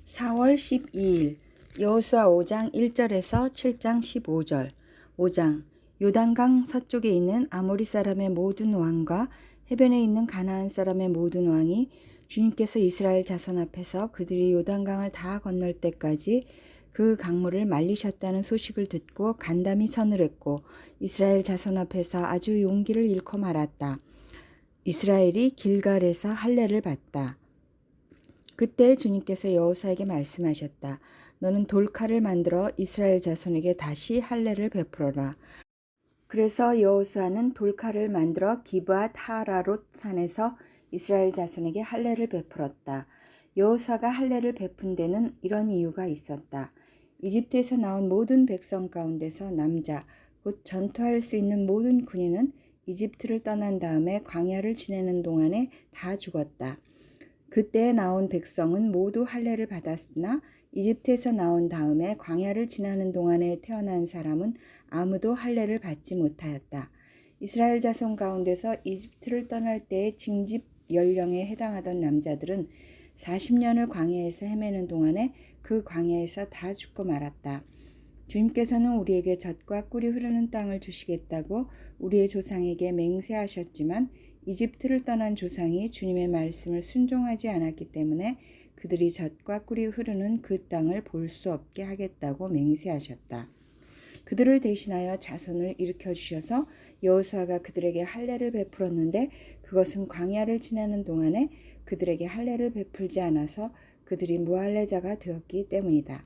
4월 12일 여호수아 5장 1절에서 7장 15절. 5장 요단강 서쪽에 있는 아모리 사람의 모든 왕과 해변에 있는 가나안 사람의 모든 왕이 주님께서 이스라엘 자손 앞에서 그들이 요단강을 다 건널 때까지 그 강물을 말리셨다는 소식을 듣고 간담이 서늘했고 이스라엘 자손 앞에서 아주 용기를 잃고 말았다. 이스라엘이 길갈에서 할례를 받다. 그때 주님께서 여호수아에게 말씀하셨다. 너는 돌칼을 만들어 이스라엘 자손에게 다시 할례를 베풀어라. 그래서 여호수아는 돌칼을 만들어 기브앗 하라롯 산에서 이스라엘 자손에게 할례를 베풀었다. 여호수아가 할례를 베푼 데는 이런 이유가 있었다. 이집트에서 나온 모든 백성 가운데서 남자, 곧 전투할 수 있는 모든 군인은 이집트를 떠난 다음에 광야를 지내는 동안에 다 죽었다. 그때 나온 백성은 모두 할례를 받았으나 이집트에서 나온 다음에 광야를 지나는 동안에 태어난 사람은 아무도 할례를 받지 못하였다. 이스라엘 자손 가운데서 이집트를 떠날 때의 징집 연령에 해당하던 남자들은 40년을 광야에서 헤매는 동안에 그 광야에서 다 죽고 말았다. 주님께서는 우리에게 젖과 꿀이 흐르는 땅을 주시겠다고 우리의 조상에게 맹세하셨지만 이집트를 떠난 조상이 주님의 말씀을 순종하지 않았기 때문에 그들이 젖과 꿀이 흐르는 그 땅을 볼 수 없게 하겠다고 맹세하셨다. 그들을 대신하여 자손을 일으켜 주셔서 여호수아가 그들에게 할례를 베풀었는데 그것은 광야를 지나는 동안에 그들에게 할례를 베풀지 않아서 그들이 무할례자가 되었기 때문이다.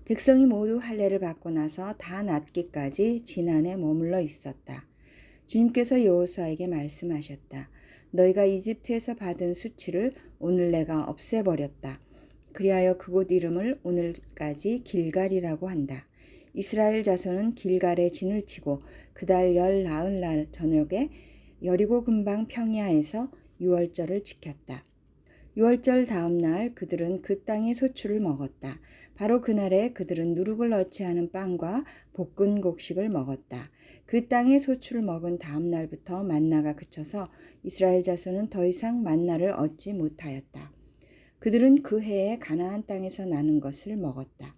백성이 모두 할례를 받고 나서 다 낫기까지 지난에 머물러 있었다. 주님께서 여호수아에게 말씀하셨다. 너희가 이집트에서 받은 수치를 오늘 내가 없애버렸다. 그리하여 그곳 이름을 오늘까지 길갈이라고 한다. 이스라엘 자손은 길갈에 진을 치고 그달 열 나흘날 저녁에 여리고 근방 평야에서 유월절을 지켰다. 유월절 다음 날 그들은 그 땅의 소출을 먹었다. 바로 그날에 그들은 누룩을 넣지 않은 빵과 볶은 곡식을 먹었다. 그 땅의 소출을 먹은 다음 날부터 만나가 그쳐서 이스라엘 자손은 더 이상 만나를 얻지 못하였다. 그들은 그 해에 가나안 땅에서 나는 것을 먹었다.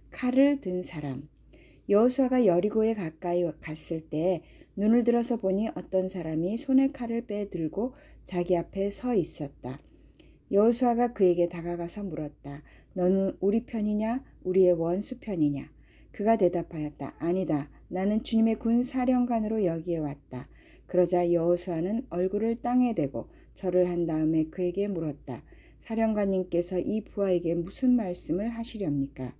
칼을 든 사람. 여호수아가 여리고에 가까이 갔을 때 눈을 들어서 보니 어떤 사람이 손에 칼을 빼들고 자기 앞에 서 있었다. 여호수아가 그에게 다가가서 물었다. 너는 우리 편이냐 우리의 원수 편이냐? 그가 대답하였다. 아니다. 나는 주님의 군 사령관으로 여기에 왔다. 그러자 여호수아는 얼굴을 땅에 대고 절을 한 다음에 그에게 물었다. 사령관님께서 이 부하에게 무슨 말씀을 하시렵니까?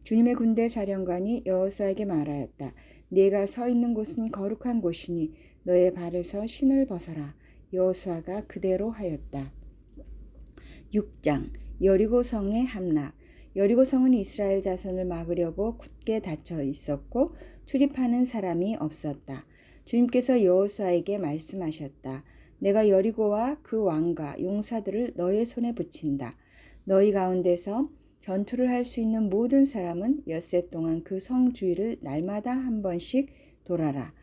주님의 군대 사령관이 여호수아에게 말하였다. 네가 서 있는 곳은 거룩한 곳이니 너의 발에서 신을 벗어라. 여호수아가 그대로 하였다. 6장 여리고성의 함락. 여리고성은 이스라엘 자손을 막으려고 굳게 닫혀 있었고 출입하는 사람이 없었다. 주님께서 여호수아에게 말씀하셨다. 내가 여리고와 그 왕과 용사들을 너의 손에 붙인다. 너희 가운데서 전투를 할 수 있는 모든 사람은 엿새 동안 그 성 주위를 날마다 한 번씩 돌아라.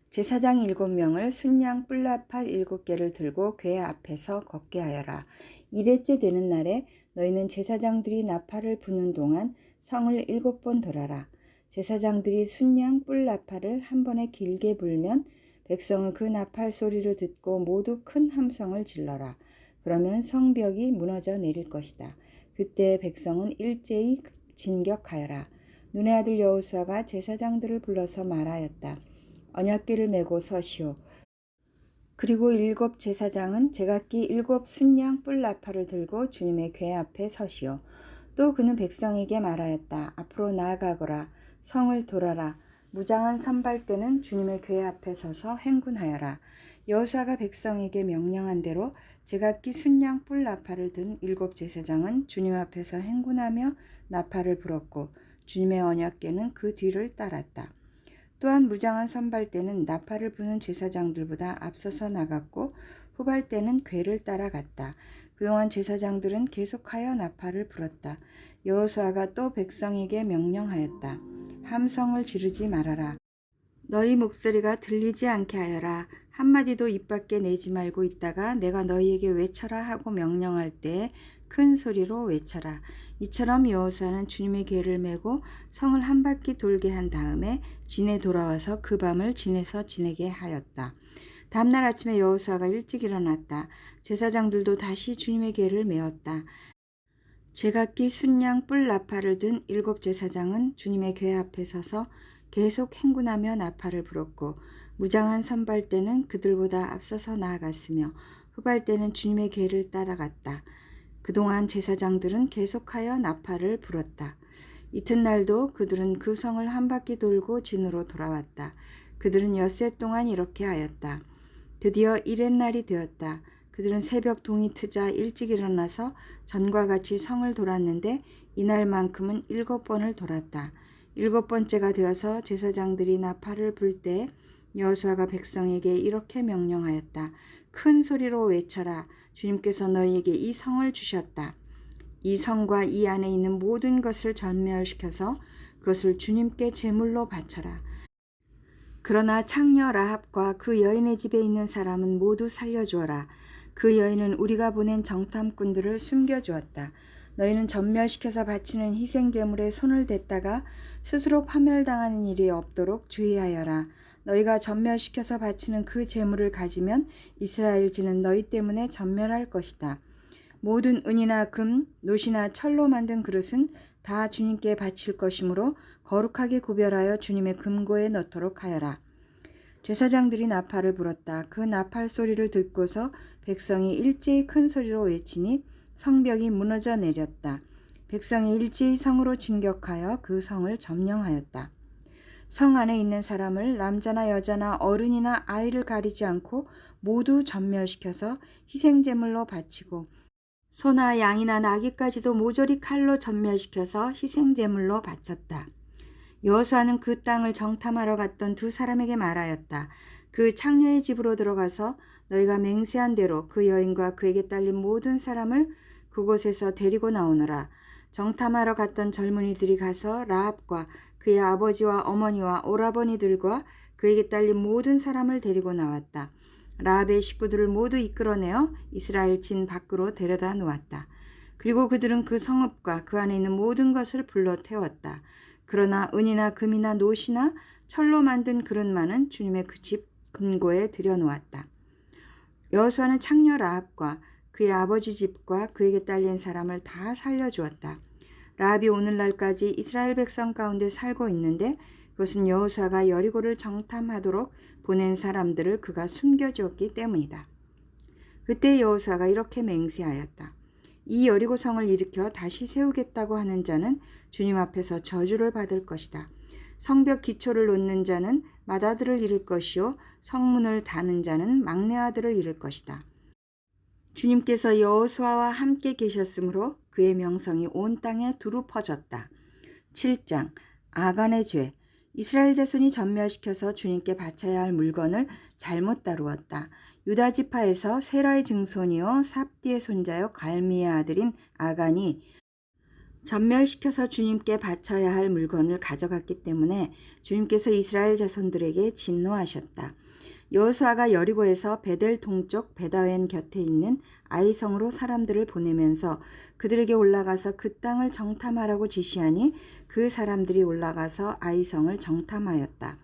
제사장 7명을 순양 뿔나팔 7개를 들고 궤 앞에서 걷게 하여라. 1회째 되는 날에 너희는 제사장들이 나팔을 부는 동안 성을 7번 돌아라. 제사장들이 순양 뿔나팔을 한 번에 길게 불면 백성은 그 나팔 소리를 듣고 모두 큰 함성을 질러라. 그러면 성벽이 무너져 내릴 것이다. 그때 백성은 일제히 진격하여라. 눈의 아들 여호수아가 제사장들을 불러서 말하였다. 언약궤를 메고 서시오. 그리고 7 제사장은 제각기 7 순양 뿔나팔을 들고 주님의 궤 앞에 서시오. 또 그는 백성에게 말하였다. 앞으로 나아가거라. 성을 돌아라. 무장한 선발대는 주님의 궤 앞에 서서 행군하여라. 여호수아가 백성에게 명령한 대로 제각기 순양 뿔나팔을 든 7 제사장은 주님 앞에서 행군하며 나팔을 불었고 주님의 언약궤는 그 뒤를 따랐다. 또한 무장한 선발대는 나팔을 부는 제사장들보다 앞서서 나갔고 후발대는 궤를 따라갔다. 그동안 제사장들은 계속하여 나팔을 불었다. 여호수아가 또 백성에게 명령하였다. 함성을 지르지 말아라. 너희 목소리가 들리지 않게 하여라. 한마디도 입 밖에 내지 말고 있다가 내가 너희에게 외쳐라 하고 명령할 때에 큰 소리로 외쳐라. 이처럼 여호수아는 주님의 궤를 메고 성을 한 바퀴 돌게 한 다음에 진에 돌아와서 그 밤을 진에서 지내게 하였다. 다음날 아침에 여호수아가 일찍 일어났다. 제사장들도 다시 주님의 궤를 메었다. 제각기 순양 뿔 나팔을 든 7 제사장은 주님의 궤 앞에 서서 계속 행군하며 나팔을 불었고 무장한 선발대는 그들보다 앞서서 나아갔으며 후발대는 주님의 궤를 따라갔다. 그동안 제사장들은 계속하여 나팔을 불었다. 이튿날도 그들은 그 성을 한 바퀴 돌고 진으로 돌아왔다. 그들은 엿새 동안 이렇게 하였다. 드디어 이튿날이 되었다. 그들은 새벽 동이 트자 일찍 일어나서 전과 같이 성을 돌았는데 이날만큼은 7번을 돌았다. 7번째가 되어서 제사장들이 나팔을 불 때 여호수아가 백성에게 이렇게 명령하였다. 큰 소리로 외쳐라. 주님께서 너희에게 이 성을 주셨다. 이 성과 이 안에 있는 모든 것을 전멸시켜서 그것을 주님께 제물로 바쳐라. 그러나 창녀 라합과 그 여인의 집에 있는 사람은 모두 살려주어라. 그 여인은 우리가 보낸 정탐꾼들을 숨겨주었다. 너희는 전멸시켜서 바치는 희생제물에 손을 댔다가 스스로 파멸당하는 일이 없도록 주의하여라. 너희가 전멸시켜서 바치는 그 제물을 가지면 이스라엘지는 너희 때문에 전멸할 것이다. 모든 은이나 금, 놋이나 철로 만든 그릇은 다 주님께 바칠 것이므로 거룩하게 구별하여 주님의 금고에 넣도록 하여라. 제사장들이 나팔을 불었다. 그 나팔 소리를 듣고서 백성이 일제히 큰 소리로 외치니 성벽이 무너져 내렸다. 백성이 일제히 성으로 진격하여 그 성을 점령하였다. 성 안에 있는 사람을 남자나 여자나 어른이나 아이를 가리지 않고 모두 전멸시켜서 희생제물로 바치고 소나 양이나 나귀까지도 모조리 칼로 전멸시켜서 희생제물로 바쳤다. 여호수아는 그 땅을 정탐하러 갔던 2 사람에게 말하였다. 그 창녀의 집으로 들어가서 너희가 맹세한 대로 그 여인과 그에게 딸린 모든 사람을 그곳에서 데리고 나오너라. 정탐하러 갔던 젊은이들이 가서 라합과 그의 아버지와 어머니와 오라버니들과 그에게 딸린 모든 사람을 데리고 나왔다. 라합의 식구들을 모두 이끌어내어 이스라엘 진 밖으로 데려다 놓았다. 그리고 그들은 그 성읍과 그 안에 있는 모든 것을 불러 태웠다. 그러나 은이나 금이나 놋이나 철로 만든 그릇만은 주님의 그 집 금고에 들여놓았다. 여호수아는 창녀 라합과 그의 아버지 집과 그에게 딸린 사람을 다 살려주었다. 라합이 오늘날까지 이스라엘 백성 가운데 살고 있는데 그것은 여호수아가 여리고를 정탐하도록 보낸 사람들을 그가 숨겨주었기 때문이다. 그때 여호수아가 이렇게 맹세하였다. 이 여리고 성을 일으켜 다시 세우겠다고 하는 자는 주님 앞에서 저주를 받을 것이다. 성벽 기초를 놓는 자는 맏아들을 잃을 것이요 성문을 다는 자는 막내 아들을 잃을 것이다. 주님께서 여호수아와 함께 계셨으므로 그의 명성이 온 땅에 두루 퍼졌다. 7장 아간의 죄. 이스라엘 자손이 전멸시켜서 주님께 바쳐야 할 물건을 잘못 다루었다. 유다 지파에서 세라의 증손이요 삽디의 손자요 갈미의 아들인 아간이 전멸시켜서 주님께 바쳐야 할 물건을 가져갔기 때문에 주님께서 이스라엘 자손들에게 진노하셨다. 여호수아가 여리고에서 베델 동쪽 베다웬 곁에 있는 아이성으로 사람들을 보내면서 그들에게 올라가서 그 땅을 정탐하라고 지시하니 그 사람들이 올라가서 아이성을 정탐하였다.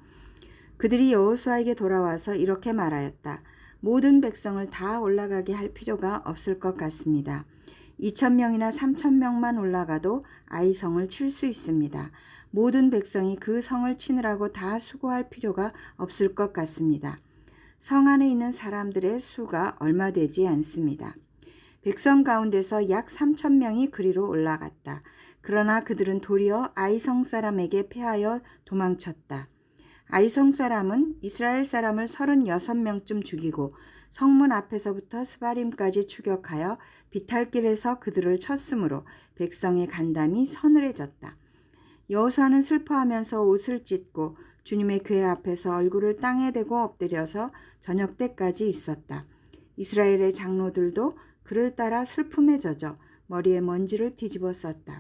그들이 여호수아에게 돌아와서 이렇게 말하였다. 모든 백성을 다 올라가게 할 필요가 없을 것 같습니다. 2,000명이나 3,000명만 올라가도 아이성을 칠 수 있습니다. 모든 백성이 그 성을 치느라고 다 수고할 필요가 없을 것 같습니다. 성 안에 있는 사람들의 수가 얼마 되지 않습니다. 백성 가운데서 약 3,000명이 그리로 올라갔다. 그러나 그들은 도리어 아이성 사람에게 패하여 도망쳤다. 아이성 사람은 이스라엘 사람을 36명쯤 죽이고 성문 앞에서부터 스바림까지 추격하여 비탈길에서 그들을 쳤으므로 백성의 간담이 서늘해졌다. 여호수아는 슬퍼하면서 옷을 찢고 주님의 궤 앞에서 얼굴을 땅에 대고 엎드려서 저녁 때까지 있었다. 이스라엘의 장로들도 그를 따라 슬픔에 젖어 머리에 먼지를 뒤집어 썼다.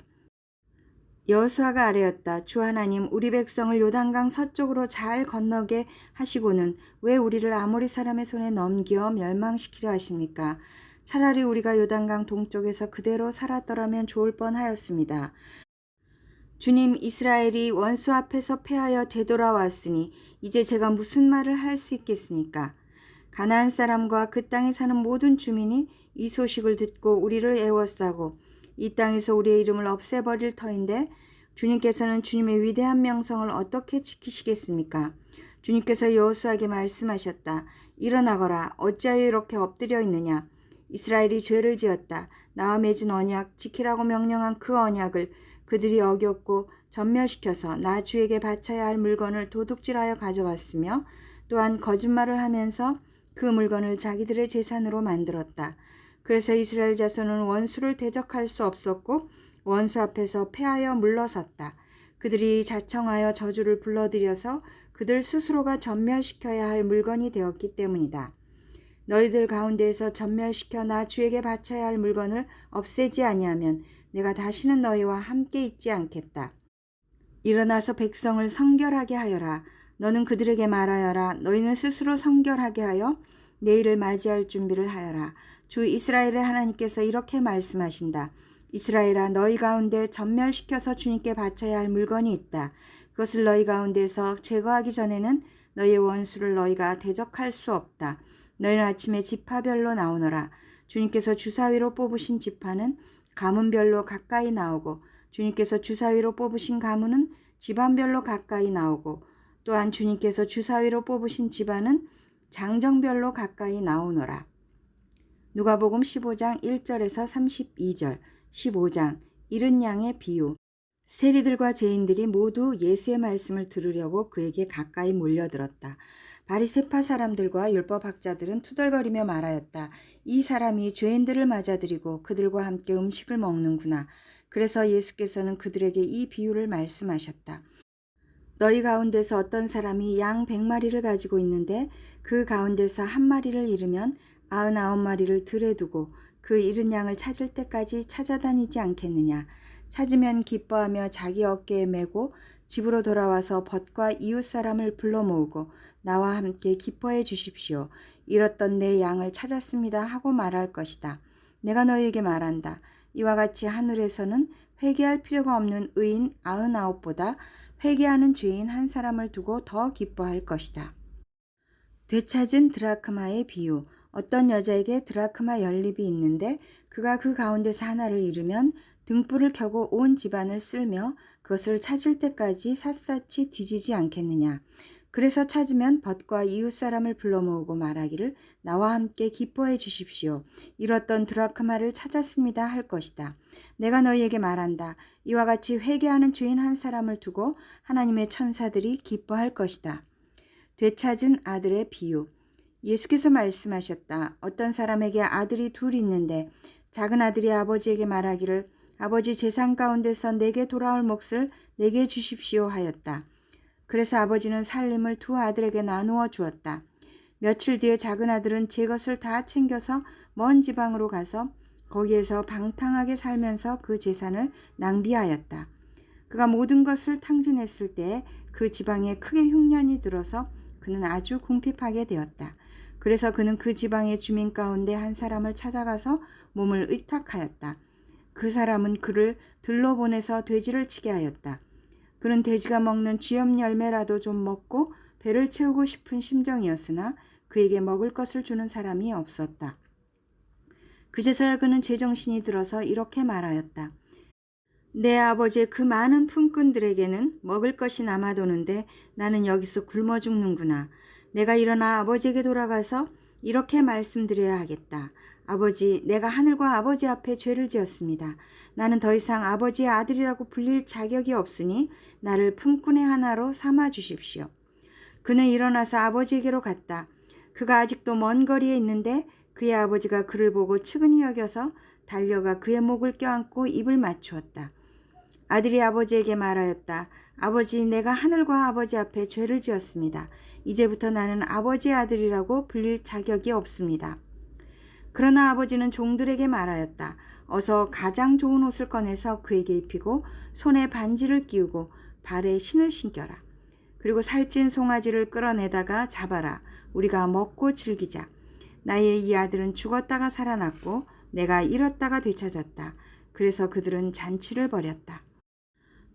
여호수아가 아뢰었다. 주 하나님, 우리 백성을 요단강 서쪽으로 잘 건너게 하시고는 왜 우리를 아모리 사람의 손에 넘겨 멸망시키려 하십니까? 차라리 우리가 요단강 동쪽에서 그대로 살았더라면 좋을 뻔하였습니다. 주님, 이스라엘이 원수 앞에서 패하여 되돌아왔으니 이제 제가 무슨 말을 할 수 있겠습니까? 가나안 사람과 그 땅에 사는 모든 주민이 이 소식을 듣고 우리를 애워싸고 이 땅에서 우리의 이름을 없애버릴 터인데 주님께서는 주님의 위대한 명성을 어떻게 지키시겠습니까? 주님께서 여호수아에게 말씀하셨다. 일어나거라. 어찌하여 이렇게 엎드려 있느냐? 이스라엘이 죄를 지었다. 나와 맺은 언약, 지키라고 명령한 그 언약을 그들이 어겼고 전멸시켜서 나 주에게 바쳐야 할 물건을 도둑질하여 가져갔으며 또한 거짓말을 하면서 그 물건을 자기들의 재산으로 만들었다. 그래서 이스라엘 자손은 원수를 대적할 수 없었고 원수 앞에서 패하여 물러섰다. 그들이 자청하여 저주를 불러들여서 그들 스스로가 전멸시켜야 할 물건이 되었기 때문이다. 너희들 가운데에서 전멸시켜 나 주에게 바쳐야 할 물건을 없애지 아니하면 내가 다시는 너희와 함께 있지 않겠다. 일어나서 백성을 성결하게 하여라. 너는 그들에게 말하여라. 너희는 스스로 성결하게 하여 내일을 맞이할 준비를 하여라. 주 이스라엘의 하나님께서 이렇게 말씀하신다. 이스라엘아, 너희 가운데 전멸시켜서 주님께 바쳐야 할 물건이 있다. 그것을 너희 가운데서 제거하기 전에는 너희의 원수를 너희가 대적할 수 없다. 너희는 아침에 지파별로 나오너라. 주님께서 주사위로 뽑으신 지파는 가문별로 가까이 나오고 주님께서 주사위로 뽑으신 가문은 집안별로 가까이 나오고 또한 주님께서 주사위로 뽑으신 집안은 장정별로 가까이 나오너라. 누가복음 15장 1절에서 32절, 15장 이른 양의 비유. 세리들과 죄인들이 모두 예수의 말씀을 들으려고 그에게 가까이 몰려들었다. 바리새파 사람들과 율법학자들은 투덜거리며 말하였다. 이 사람이 죄인들을 맞아들이고 그들과 함께 음식을 먹는구나. 그래서 예수께서는 그들에게 이 비유를 말씀하셨다. 너희 가운데서 어떤 사람이 양 100마리를 가지고 있는데 그 가운데서 한 마리를 잃으면 99마리를 들에 두고 그 잃은 양을 찾을 때까지 찾아다니지 않겠느냐. 찾으면 기뻐하며 자기 어깨에 메고 집으로 돌아와서 벗과 이웃 사람을 불러 모으고 나와 함께 기뻐해 주십시오. 잃었던 내 양을 찾았습니다 하고 말할 것이다. 내가 너희에게 말한다. 이와 같이 하늘에서는 회개할 필요가 없는 의인 99보다 회개하는 죄인 한 사람을 두고 더 기뻐할 것이다. 되찾은 드라크마의 비유. 어떤 여자에게 드라크마 연립이 있는데 그가 그 가운데서 하나를 잃으면 등불을 켜고 온 집안을 쓸며 그것을 찾을 때까지 샅샅이 뒤지지 않겠느냐. 그래서 찾으면 벗과 이웃 사람을 불러 모으고 말하기를 나와 함께 기뻐해 주십시오. 잃었던 드라크마를 찾았습니다 할 것이다. 내가 너희에게 말한다. 이와 같이 회개하는 죄인 한 사람을 두고 하나님의 천사들이 기뻐할 것이다. 되찾은 아들의 비유. 예수께서 말씀하셨다. 어떤 사람에게 아들이 둘 있는데 작은 아들이 아버지에게 말하기를 아버지 재산 가운데서 내게 돌아올 몫을 내게 주십시오 하였다. 그래서 아버지는 살림을 두 아들에게 나누어 주었다. 며칠 뒤에 작은 아들은 제 것을 다 챙겨서 먼 지방으로 가서 거기에서 방탕하게 살면서 그 재산을 낭비하였다. 그가 모든 것을 탕진했을 때에 그 지방에 크게 흉년이 들어서 그는 아주 궁핍하게 되었다. 그래서 그는 그 지방의 주민 가운데 한 사람을 찾아가서 몸을 의탁하였다. 그 사람은 그를 들러 보내서 돼지를 치게 하였다. 그는 돼지가 먹는 쥐염 열매라도 좀 먹고 배를 채우고 싶은 심정이었으나 그에게 먹을 것을 주는 사람이 없었다. 그제서야 그는 제정신이 들어서 이렇게 말하였다. 내 아버지의 그 많은 품꾼들에게는 먹을 것이 남아도는데 나는 여기서 굶어 죽는구나. 내가 일어나 아버지에게 돌아가서 이렇게 말씀드려야 하겠다. 아버지, 내가 하늘과 아버지 앞에 죄를 지었습니다. 나는 더 이상 아버지의 아들이라고 불릴 자격이 없으니 나를 품꾼의 하나로 삼아 주십시오. 그는 일어나서 아버지에게로 갔다. 그가 아직도 먼 거리에 있는데 그의 아버지가 그를 보고 측은히 여겨서 달려가 그의 목을 껴안고 입을 맞추었다. 아들이 아버지에게 말하였다. 아버지, 내가 하늘과 아버지 앞에 죄를 지었습니다. 이제부터 나는 아버지의 아들이라고 불릴 자격이 없습니다. 그러나 아버지는 종들에게 말하였다. 어서 가장 좋은 옷을 꺼내서 그에게 입히고 손에 반지를 끼우고 발에 신을 신겨라. 그리고 살찐 송아지를 끌어내다가 잡아라. 우리가 먹고 즐기자. 나의 이 아들은 죽었다가 살아났고 내가 잃었다가 되찾았다. 그래서 그들은 잔치를 벌였다.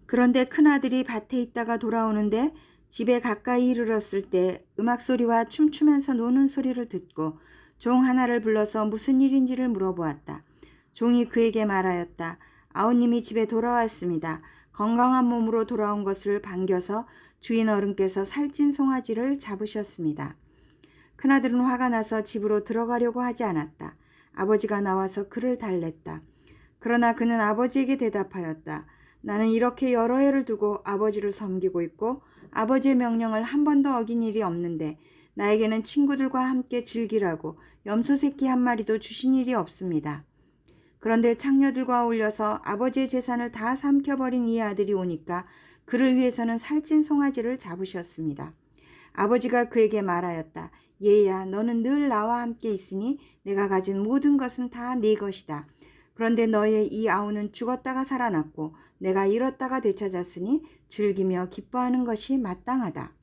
그런데 큰아들이 밭에 있다가 돌아오는데 집에 가까이 이르렀을 때 음악 소리와 춤추면서 노는 소리를 듣고 종 하나를 불러서 무슨 일인지를 물어보았다. 종이 그에게 말하였다. 아우님이 집에 돌아왔습니다. 건강한 몸으로 돌아온 것을 반겨서 주인 어른께서 살찐 송아지를 잡으셨습니다. 큰아들은 화가 나서 집으로 들어가려고 하지 않았다. 아버지가 나와서 그를 달랬다. 그러나 그는 아버지에게 대답하였다. 나는 이렇게 여러 해를 두고 아버지를 섬기고 있고 아버지의 명령을 한 번도 어긴 일이 없는데 나에게는 친구들과 함께 즐기라고 염소 새끼 한 마리도 주신 일이 없습니다. 그런데 창녀들과 어울려서 아버지의 재산을 다 삼켜버린 이 아들이 오니까 그를 위해서는 살찐 송아지를 잡으셨습니다. 아버지가 그에게 말하였다. 얘야, 너는 늘 나와 함께 있으니 내가 가진 모든 것은 다 네 것이다. 그런데 너의 이 아우는 죽었다가 살아났고 내가 잃었다가 되찾았으니 즐기며 기뻐하는 것이 마땅하다.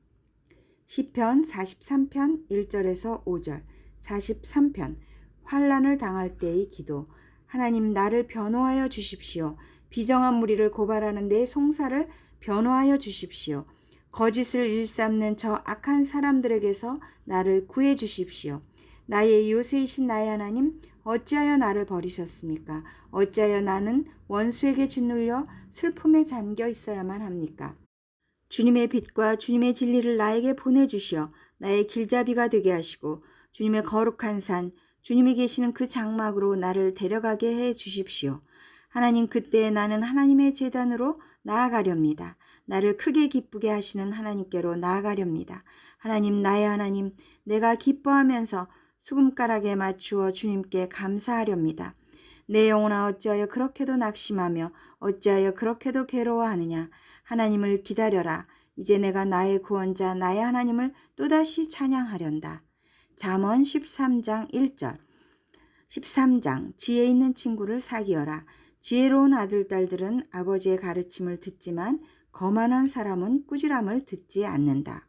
시편 43편 1절에서 5절. 43편 환난을 당할 때의 기도. 하나님, 나를 변호하여 주십시오. 비정한 무리를 고발하는 내 송사를 변호하여 주십시오. 거짓을 일삼는 저 악한 사람들에게서 나를 구해 주십시오. 나의 요새이신 나의 하나님, 어찌하여 나를 버리셨습니까? 어찌하여 나는 원수에게 짓눌려 슬픔에 잠겨 있어야만 합니까? 주님의 빛과 주님의 진리를 나에게 보내주시어 나의 길잡이가 되게 하시고 주님의 거룩한 산, 주님이 계시는 그 장막으로 나를 데려가게 해 주십시오. 하나님, 그때 나는 하나님의 제단으로 나아가렵니다. 나를 크게 기쁘게 하시는 하나님께로 나아가렵니다. 하나님, 나의 하나님, 내가 기뻐하면서 수금가락에 맞추어 주님께 감사하렵니다. 내 영혼아, 어찌하여 그렇게도 낙심하며 어찌하여 그렇게도 괴로워하느냐. 하나님을 기다려라. 이제 내가 나의 구원자 나의 하나님을 또다시 찬양하련다. 잠언 13장 1절. 13장 지혜 있는 친구를 사귀어라. 지혜로운 아들 딸들은 아버지의 가르침을 듣지만 거만한 사람은 꾸지람을 듣지 않는다.